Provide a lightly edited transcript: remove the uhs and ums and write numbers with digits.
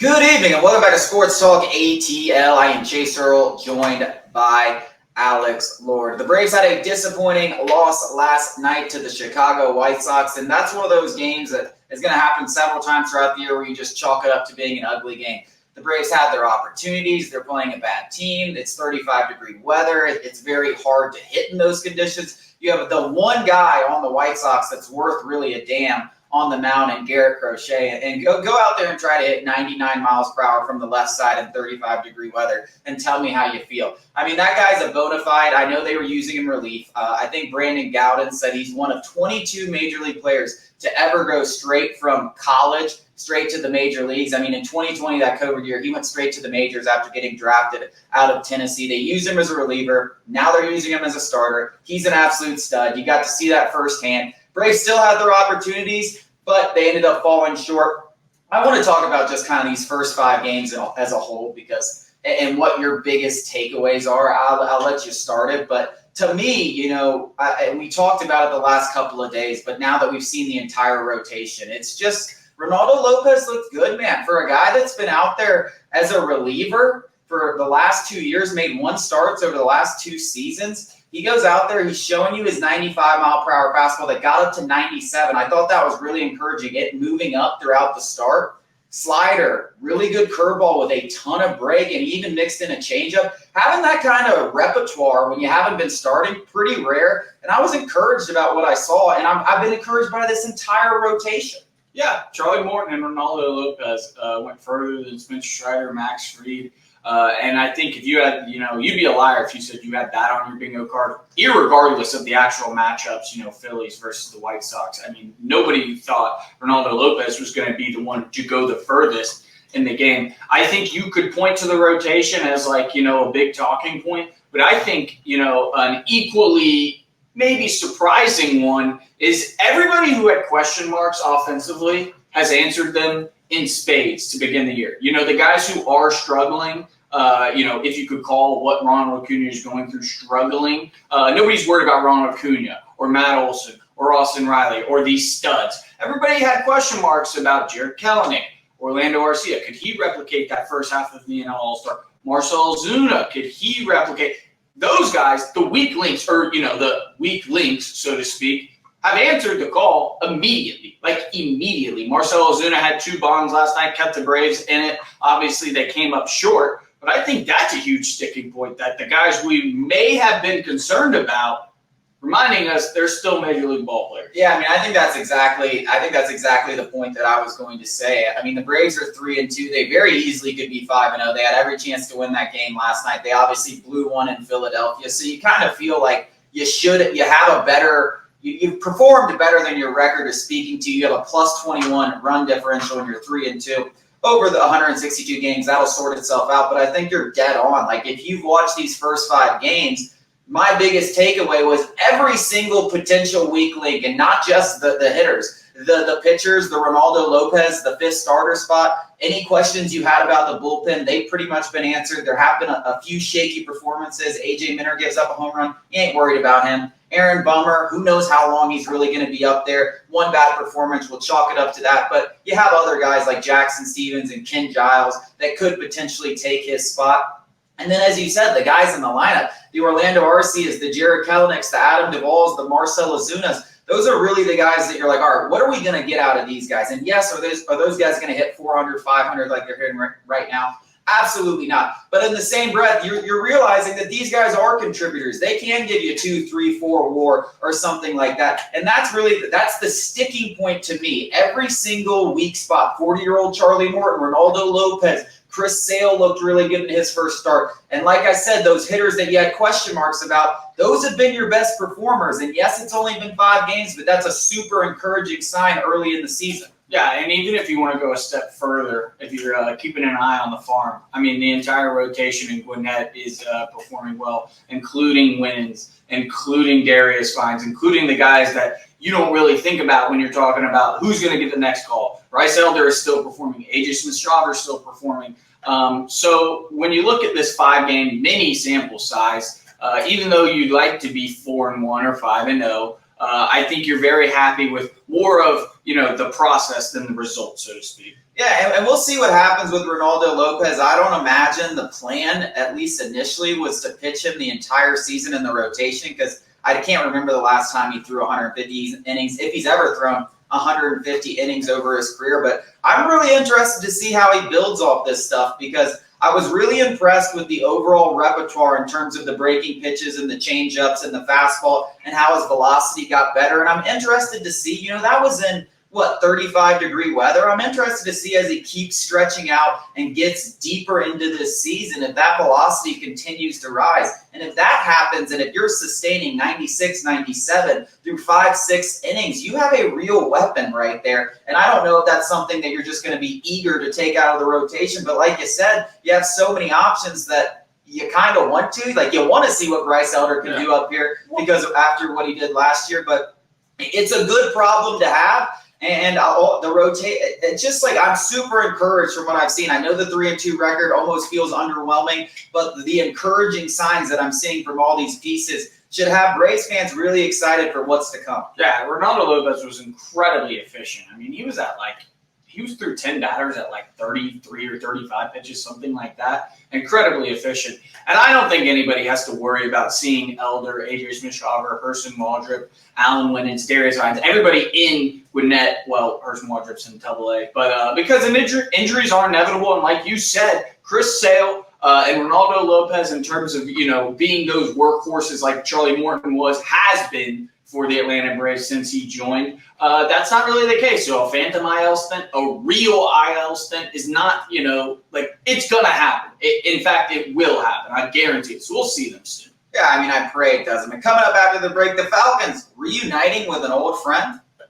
Good evening and welcome back to Sports Talk ATL. I am Chase Earl, joined by Alex Lord. The Braves had a disappointing loss last night to the Chicago White Sox, and that's one of those games that is going to happen several times throughout the year where you just chalk it up to being an ugly game. The Braves had their opportunities. They're playing a bad team. It's 35-degree weather. It's very hard to hit in those conditions. You have the one guy on the White Sox that's worth really a damn on the mound, and Garrett Crochet, and go out there and try to hit 99 miles per hour from the left side in 35-degree weather and tell me how you feel. I mean, that guy's a bona fide. I know they were using him relief. I think Brandon Gowden said he's one of 22 major league players to ever go straight from college straight to the major leagues. I mean, in 2020, that COVID year, he went straight to the majors after getting drafted out of Tennessee. They used him as a reliever. Now they're using him as a starter. He's an absolute stud. You got to see that firsthand. Braves still had their opportunities, but they ended up falling short. I want to talk about just kind of these first 5 games as a whole, because and what your biggest takeaways are. I'll let you start it, but to me, you know, we talked about it the last couple of days, but now that we've seen the entire rotation, it's just Ronaldo Lopez looked good, man. For a guy that's been out there as a reliever for the last 2 years, made 1 start over the last 2 seasons. He goes out there, he's showing you his 95-mile-per-hour fastball that got up to 97. I thought that was really encouraging, it moving up throughout the start. Slider, really good curveball with a ton of break, and he even mixed in a changeup. Having that kind of repertoire when you haven't been starting, pretty rare. And I was encouraged about what I saw, and I've been encouraged by this entire rotation. Yeah, Charlie Morton and Ronaldo Lopez went further than Spencer Strider, Max Fried. And I think if you had, you'd be a liar if you said you had that on your bingo card, irregardless of the actual matchups, Phillies versus the White Sox. I mean, nobody thought Ronaldo Lopez was going to be the one to go the furthest in the game. I think you could point to the rotation as a big talking point, but I think, an equally maybe surprising one is everybody who had question marks offensively has answered them in spades to begin the year. The guys who are struggling, if you could call what Ronald Acuna is going through struggling, nobody's worried about Ronald Acuna or Matt Olson or Austin Riley or these studs. Everybody had question marks about Jarred Kelenic, Orlando Arcia. Could he replicate that first half of the NL All-Star? Marcell Ozuna, could he replicate? Those guys, the weak links, so to speak, have answered the call immediately. Marcell Ozuna had 2 bombs last night, kept the Braves in it. Obviously, they came up short. But I think that's a huge sticking point, that the guys we may have been concerned about, reminding us they're still major league ball players. Yeah, I mean, I think that's exactly the point that I was going to say. I mean, the Braves are 3-2. They very easily could be 5-0. They had every chance to win that game last night. They obviously blew one in Philadelphia. So you kind of feel like you have a better. You've performed better than your record is speaking to. You have a plus 21 run differential and you're 3-2 over the 162 games. That'll sort itself out. But I think you're dead on. Like, if you've watched these first 5 games, my biggest takeaway was every single potential weak link, and not just the hitters, the pitchers, the Ronaldo Lopez, the 5th starter spot. Any questions you had about the bullpen, they've pretty much been answered. There have been a few shaky performances. AJ Minter gives up a home run. You ain't worried about him. Aaron Bummer, who knows how long he's really going to be up there. One bad performance, we'll chalk it up to that. But you have other guys like Jackson Stevens and Ken Giles that could potentially take his spot. And then, as you said, the guys in the lineup, the Orlando Arcias, the Jarred Kelenics, the Adam Duvals, the Marcell Ozunas, those are really the guys that you're like, all right, what are we going to get out of these guys? And yes, are those guys going to hit 400, 500 like they're hitting right now? Absolutely not. But in the same breath, you're realizing that these guys are contributors. They can give you 2, 3, 4 WAR or something like that. And that's the sticking point to me. Every single weak spot, 40-year-old Charlie Morton, Ronaldo Lopez, Chris Sale looked really good in his first start. And like I said, those hitters that you had question marks about, those have been your best performers. And yes, it's only been 5 games, but that's a super encouraging sign early in the season. Yeah, and even if you want to go a step further, if you're keeping an eye on the farm, I mean, the entire rotation in Gwinnett is performing well, including Winans, including Darius Vines, including the guys that you don't really think about when you're talking about who's going to get the next call. Bryce Elder is still performing. AJ Smith-Shawver is still performing. So when you look at this 5-game mini sample size, even though you'd like to be 4-1 or 5-0, I think you're very happy with more of, the process than the result, so to speak. Yeah, and we'll see what happens with Ronaldo Lopez. I don't imagine the plan, at least initially, was to pitch him the entire season in the rotation, because I can't remember the last time he threw 150 innings, if he's ever thrown 150 innings over his career. But I'm really interested to see how he builds off this stuff, because I was really impressed with the overall repertoire in terms of the breaking pitches and the changeups and the fastball and how his velocity got better. And I'm interested to see, that was in 35-degree weather. I'm interested to see as he keeps stretching out and gets deeper into this season, if that velocity continues to rise. And if that happens, and if you're sustaining 96, 97 through 5-6 innings, you have a real weapon right there. And I don't know if that's something that you're just going to be eager to take out of the rotation. But like you said, you have so many options that you kind of want to. Like, you want to see what Bryce Elder can do up here, because after what he did last year. But it's a good problem to have. And the rotate, it's just like, I'm super encouraged from what I've seen. I know the 3-2 record almost feels underwhelming, but the encouraging signs that I'm seeing from all these pieces should have Braves fans really excited for what's to come. Yeah, Ronaldo Lopez was incredibly efficient. I mean, he was through 10 batters at 33 or 35 pitches, something like that. Incredibly efficient. And I don't think anybody has to worry about seeing Elder, Adrian Smith-Shawver, Hurston Waldrep, Alan Winans, Darius Hines, everybody in Gwinnett. Well, Hurston Waldrep's in Double-A. But because injuries are inevitable, and like you said, Chris Sale and Ronaldo Lopez, in terms of, being those workhorses like Charlie Morton has been for the Atlanta Braves since he joined. That's not really the case. So a phantom IL stint, a real IL stint is not, it's going to happen. In fact, it will happen. I guarantee it. So we'll see them soon. Yeah, I pray it doesn't. And coming up after the break, the Falcons reuniting with an old friend.